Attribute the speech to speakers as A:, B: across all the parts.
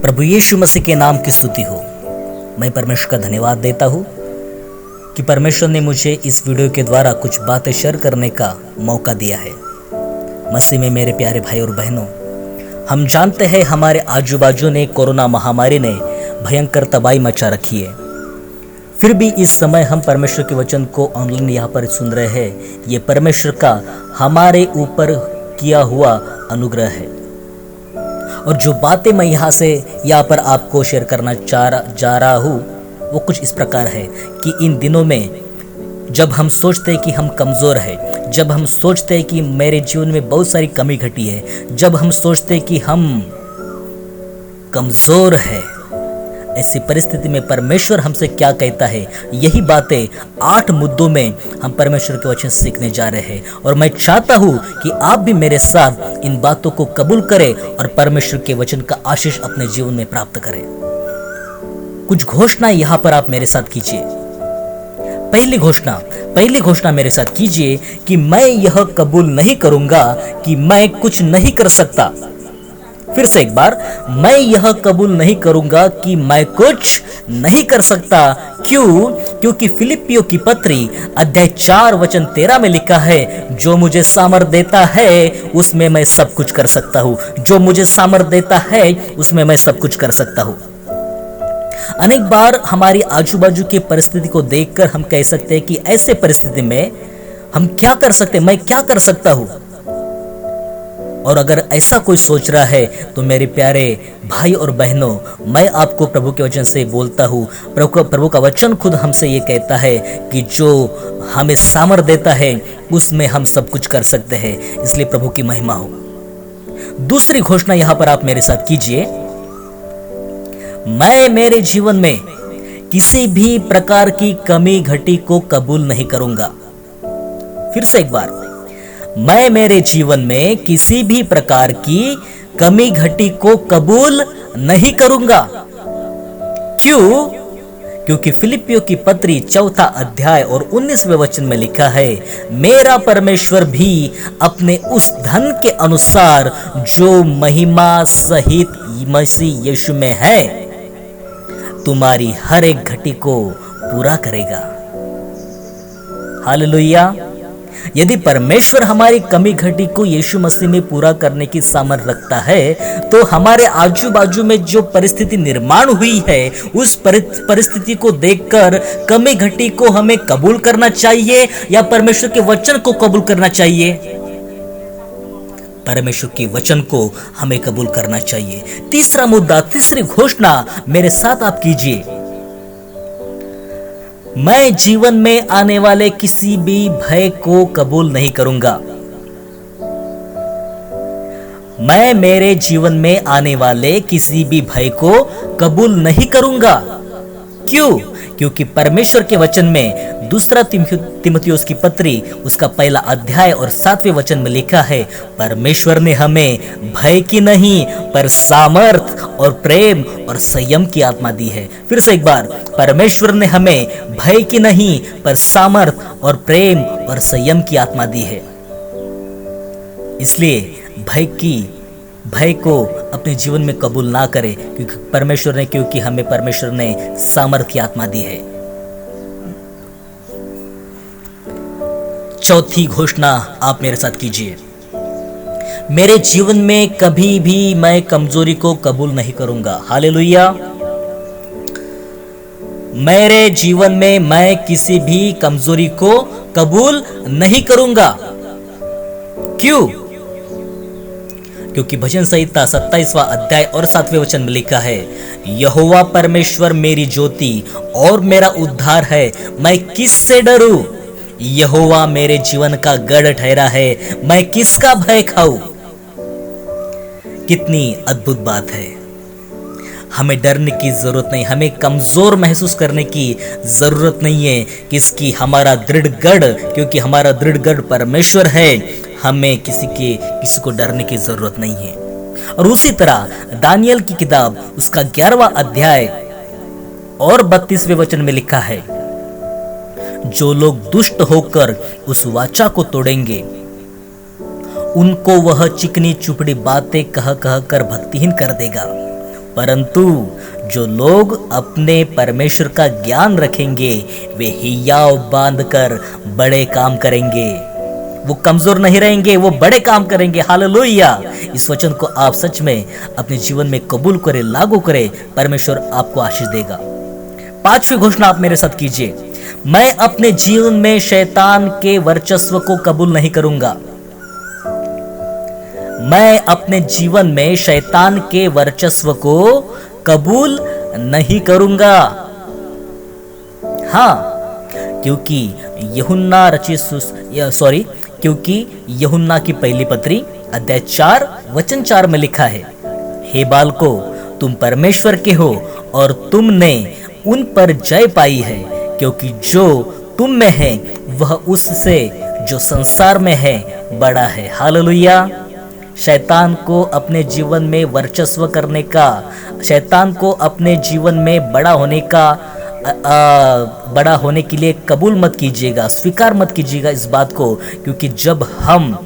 A: प्रभु यीशु मसीह के नाम की स्तुति हो। मैं परमेश्वर का धन्यवाद देता हूँ कि परमेश्वर ने मुझे इस वीडियो के द्वारा कुछ बातें शेयर करने का मौका दिया है। मसीह में मेरे प्यारे भाई और बहनों, हम जानते हैं हमारे आजू बाजू ने कोरोना महामारी ने भयंकर तबाही मचा रखी है। फिर भी इस समय हम परमेश्वर के वचन को ऑनलाइन यहाँ पर सुन रहे हैं। ये परमेश्वर का हमारे ऊपर किया हुआ अनुग्रह है। और जो बातें मैं यहाँ पर आपको शेयर करना जा रहा हूँ वो कुछ इस प्रकार है कि इन दिनों में जब हम सोचते हैं कि हम कमज़ोर हैं, जब हम सोचते हैं कि मेरे जीवन में बहुत सारी कमी घटी है, जब हम सोचते हैं कि हम कमज़ोर हैं, ऐसी परिस्थिति में परमेश्वर हमसे क्या कहता है, यही बातें 8 मुद्दों में हम परमेश्वर के वचन सीखने जा रहे हैं। और मैं चाहता हूँ कि आप भी मेरे साथ इन बातों को कबूल करें और परमेश्वर के वचन का आशीष अपने जीवन में प्राप्त करें। कुछ घोषणा यहाँ पर आप मेरे साथ कीजिए। पहली घोषणा मेरे साथ कीजिए कि मैं यह कबूल नहीं करूंगा कि मैं कुछ नहीं कर सकता। फिर से एक बार, मैं यह कबूल नहीं करूंगा कि मैं कुछ नहीं कर सकता। क्यों? क्योंकि फिलिपियों की पत्री अध्याय 4 वचन 13 में लिखा है, जो मुझे सामर्थ देता है उसमें मैं सब कुछ कर सकता हूं। जो मुझे सामर्थ देता है उसमें मैं सब कुछ कर सकता हूं। अनेक बार हमारी आजू बाजू की परिस्थिति को देखकर हम कह सकते हैं कि ऐसे परिस्थिति में हम क्या कर सकते हैं, मैं क्या कर सकता हूं। और अगर ऐसा कोई सोच रहा है तो मेरे प्यारे भाई और बहनों, मैं आपको प्रभु के वचन से बोलता हूँ। प्रभु का वचन खुद हमसे ये कहता है कि जो हमें सामर्थ देता है उसमें हम सब कुछ कर सकते हैं। इसलिए प्रभु की महिमा हो। दूसरी घोषणा यहाँ पर आप मेरे साथ कीजिए, मैं मेरे जीवन में किसी भी प्रकार की कमी घटी को कबूल नहीं करूंगा। फिर से एक बार, मैं मेरे जीवन में किसी भी प्रकार की कमी घटी को कबूल नहीं करूंगा। क्यों? क्योंकि फिलिपियों की पत्री 4 अध्याय और 19वें वचन में लिखा है, मेरा परमेश्वर भी अपने उस धन के अनुसार जो महिमा सहित मसीह यीशु में है, तुम्हारी हर एक घटी को पूरा करेगा। हालेलुया। यदि परमेश्वर हमारी कमी घटी को यीशु मसीह में पूरा करने की सामर्थ्य रखता है तो हमारे आजू बाजू में जो परिस्थिति निर्माण हुई है उस परिस्थिति को देखकर कमी घटी को हमें कबूल करना चाहिए या परमेश्वर के वचन को कबूल करना चाहिए? परमेश्वर के वचन को हमें कबूल करना चाहिए। तीसरा मुद्दा, तीसरी घोषणा मेरे साथ आप कीजिए, मैं जीवन में आने वाले किसी भी भय को कबूल नहीं करूंगा। मैं मेरे जीवन में आने वाले किसी भी भय को कबूल नहीं करूंगा। क्यों? क्योंकि परमेश्वर के वचन में 2 तीमुथियुस की पत्री उसका 1 अध्याय और 7वें वचन में लिखा है, परमेश्वर ने हमें भय की नहीं पर सामर्थ और प्रेम और संयम की आत्मा दी है। फिर से एक बार, परमेश्वर ने हमें भय की नहीं पर सामर्थ और प्रेम और संयम की आत्मा दी है। इसलिए भय को अपने जीवन में कबूल ना करें, क्योंकि हमें परमेश्वर ने सामर्थ की आत्मा दी है। चौथी घोषणा आप मेरे साथ कीजिए, मेरे जीवन में कभी भी मैं कमजोरी को कबूल नहीं करूंगा। हालेलुया। मेरे जीवन में मैं किसी भी कमजोरी को कबूल नहीं करूंगा। क्यों? क्योंकि भजन संहिता 27वां अध्याय और 7वें वचन में लिखा है, यहोवा परमेश्वर मेरी ज्योति और मेरा उद्धार है, मैं किससे डरूं? यहोवा मेरे जीवन का गढ़ ठहरा है, मैं किसका भय खाऊं? कितनी अद्भुत बात है। हमें डरने की जरूरत नहीं, हमें कमजोर महसूस करने की जरूरत नहीं है। किसकी? हमारा दृढ़ गढ़, क्योंकि हमारा दृढ़ गढ़ परमेश्वर है। हमें किसी को डरने की जरूरत नहीं है। और उसी तरह दानियल की किताब उसका 11वां अध्याय और 32वें वचन में लिखा है, जो लोग दुष्ट होकर उस वाचा को तोड़ेंगे उनको वह चिकनी चुपड़ी बातें कह कह कर भक्तिहीन कर देगा, परंतु जो लोग अपने परमेश्वर का ज्ञान रखेंगे वे हियाव बांधकर बड़े काम करेंगे। वो कमजोर नहीं रहेंगे, वो बड़े काम करेंगे। हालेलुया। इस वचन को आप सच में अपने जीवन में कबूल करें, लागू करें, परमेश्वर आपको आशीष देगा। पांचवी घोषणा आप मेरे साथ कीजिए, मैं अपने जीवन में शैतान के वर्चस्व को कबूल नहीं करूंगा। मैं अपने जीवन में शैतान के वर्चस्व को कबूल नहीं करूंगा। हाँ, क्योंकि यूहन्ना की पहली पत्री अध्याय 4 वचन 4 में लिखा है, हे बालको, तुम परमेश्वर के हो और तुमने उन पर जय पाई है, क्योंकि जो तुम में है वह उससे जो संसार में है बड़ा है। हालेलुया। शैतान को अपने जीवन में वर्चस्व करने का, शैतान को अपने जीवन में बड़ा होने के लिए कबूल मत कीजिएगा, स्वीकार मत कीजिएगा इस बात को, क्योंकि जब हम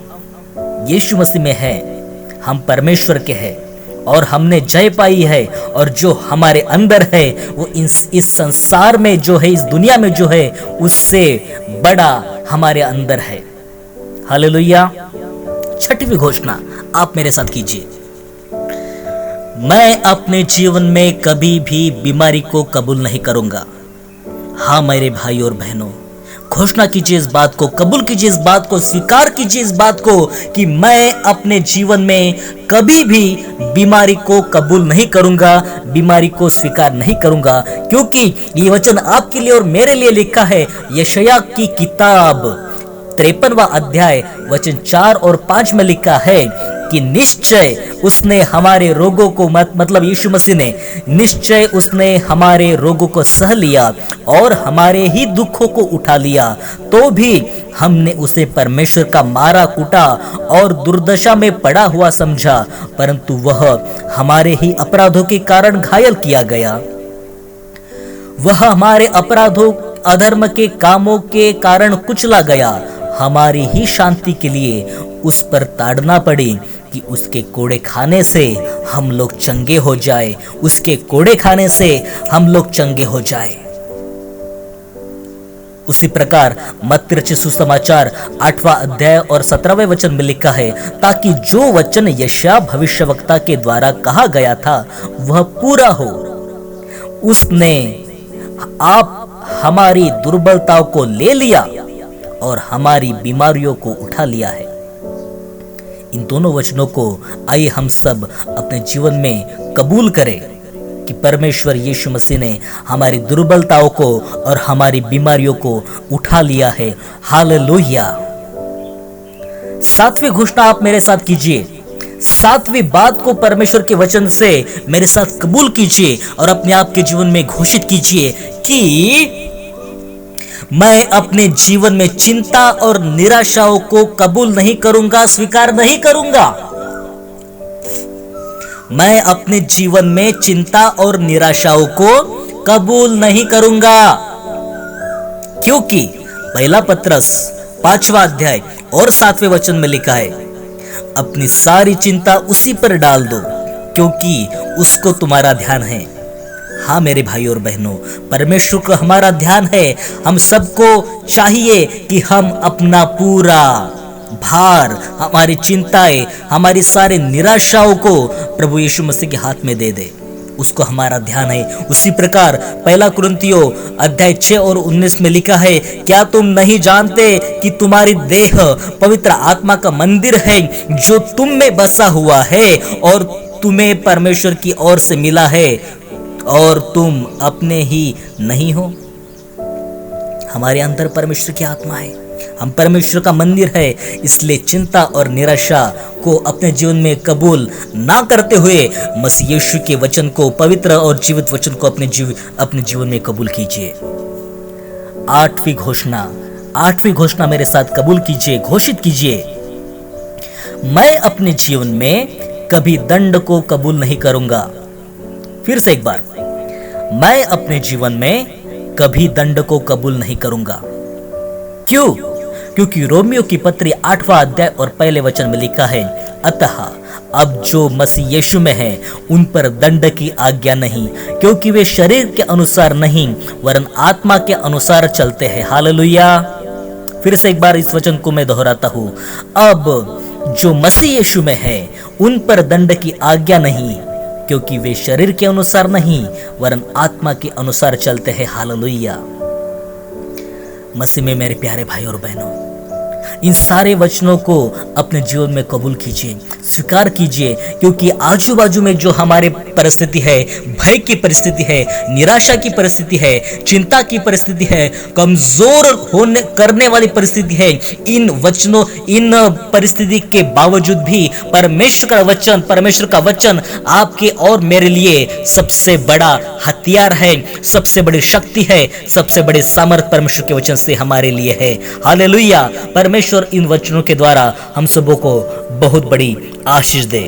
A: यीशु मसीह में हैं, हम परमेश्वर के हैं और हमने जय पाई है, और जो हमारे अंदर है वो इस संसार में जो है, इस दुनिया में जो है, उससे बड़ा हमारे अंदर है। हालेलुया। छठवीं घोषणा आप मेरे साथ कीजिए, मैं अपने जीवन में कभी भी बीमारी को कबूल नहीं करूंगा। हाँ मेरे भाई और बहनों, घोषणा कीजिए इस बात को, कबूल कीजिए इस बात को, स्वीकार कीजिए इस बात को कि मैं अपने जीवन में कभी भी बीमारी को कबूल नहीं करूंगा, बीमारी को स्वीकार नहीं करूंगा, क्योंकि ये वचन आपके लिए और मेरे लिए लिखा है। यशायाह की किताब 53वां अध्याय वचन 4 और 5 में लिखा है कि निश्चय उसने हमारे रोगों को मतलब यीशु मसीह ने निश्चय उसने हमारे रोगों को सह लिया और हमारे ही दुखों को उठा लिया, तो भी हमने उसे परमेश्वर का मारा कूटा और दुर्दशा में पड़ा हुआ समझा, परंतु वह हमारे ही अपराधों के कारण घायल किया गया। वह हमारे अपराधों अधर्म के कामों के कारण कुचला गया, हमारी ही शांति के लिए उस पर ताड़ना पड़ी कि उसके कोड़े खाने से हम लोग चंगे हो जाए, उसके कोड़े खाने से हम लोग चंगे हो जाए। उसी प्रकार मत्ती रचित सुसमाचार 8वां अध्याय और 17वें वचन में लिखा है, ताकि जो वचन यशायाह भविष्यवक्ता के द्वारा कहा गया था वह पूरा हो। उसने आप हमारी दुर्बलताओं को ले लिया और हमारी बीमारियों को उठा लिया है। इन दोनों वचनों को आइए हम सब अपने जीवन में कबूल करें कि परमेश्वर यीशु मसीह ने हमारी दुर्बलताओं को और हमारी बीमारियों को उठा लिया है। हालेलुया। सातवीं घोषणा आप मेरे साथ कीजिए, सातवीं बात को परमेश्वर के वचन से मेरे साथ कबूल कीजिए और अपने आप के जीवन में घोषित कीजिए कि मैं अपने जीवन में चिंता और निराशाओं को कबूल नहीं करूंगा, स्वीकार नहीं करूंगा। मैं अपने जीवन में चिंता और निराशाओं को कबूल नहीं करूंगा, क्योंकि पहला पत्रस 5वां अध्याय और 7वें वचन में लिखा है, अपनी सारी चिंता उसी पर डाल दो क्योंकि उसको तुम्हारा ध्यान है। हाँ मेरे भाई और बहनों, परमेश्वर को हमारा ध्यान है। हम सबको चाहिए कि हम अपना पूरा भार, हमारी चिंताएं, हमारी सारी निराशाओं को प्रभु यीशु मसीह के हाथ में दे दे, उसको हमारा ध्यान है। उसी प्रकार पहला कुरिन्थियों अध्याय 6 और 19 में लिखा है, क्या तुम नहीं जानते कि तुम्हारी देह पवित्र आत्मा का मंदिर है जो तुम में बसा हुआ है और तुम्हें परमेश्वर की ओर से मिला है और तुम अपने ही नहीं हो। हमारे अंदर परमेश्वर की आत्मा है, हम परमेश्वर का मंदिर है। इसलिए चिंता और निराशा को अपने जीवन में कबूल ना करते हुए मसीह यीशु के वचन को, पवित्र और जीवित वचन को अपने जीवन में कबूल कीजिए। आठवीं घोषणा मेरे साथ कबूल कीजिए, घोषित कीजिए, मैं अपने जीवन में कभी दंड को कबूल नहीं करूंगा। फिर से एक बार, मैं अपने जीवन में कभी दंड को कबूल नहीं करूंगा। क्यों? क्योंकि रोमियो की पत्री 8वां अध्याय और पहले वचन में लिखा है, अतः अब जो मसीह यीशु में है उन पर दंड की आज्ञा नहीं, क्योंकि वे शरीर के अनुसार नहीं वरन आत्मा के अनुसार चलते हैं। हालेलुया। फिर से एक बार इस वचन को मैं दोहराता हूं, अब जो मसीह यीशु में है उन पर दंड की आज्ञा नहीं, क्योंकि वे शरीर के अनुसार नहीं वरन आत्मा के अनुसार चलते हैं। हालेलुया। मसीह में मेरे प्यारे भाई और बहनों, इन सारे वचनों को अपने जीवन में कबूल कीजिए, स्वीकार कीजिए, क्योंकि आजू बाजू में जो हमारे परिस्थिति है, भय की परिस्थिति है, निराशा की परिस्थिति है, चिंता की परिस्थिति है, कमजोर होने करने वाली परिस्थिति है, इन वचनों, इन परिस्थिति के बावजूद भी परमेश्वर का वचन आपके और मेरे लिए सबसे बड़ा हथियार है, सबसे बड़ी शक्ति है, सबसे बड़े सामर्थ परमेश्वर के वचन से हमारे लिए है। हालेलुया। परमेश्वर इन वचनों के द्वारा हम सबों को बहुत बड़ी आशीष दे।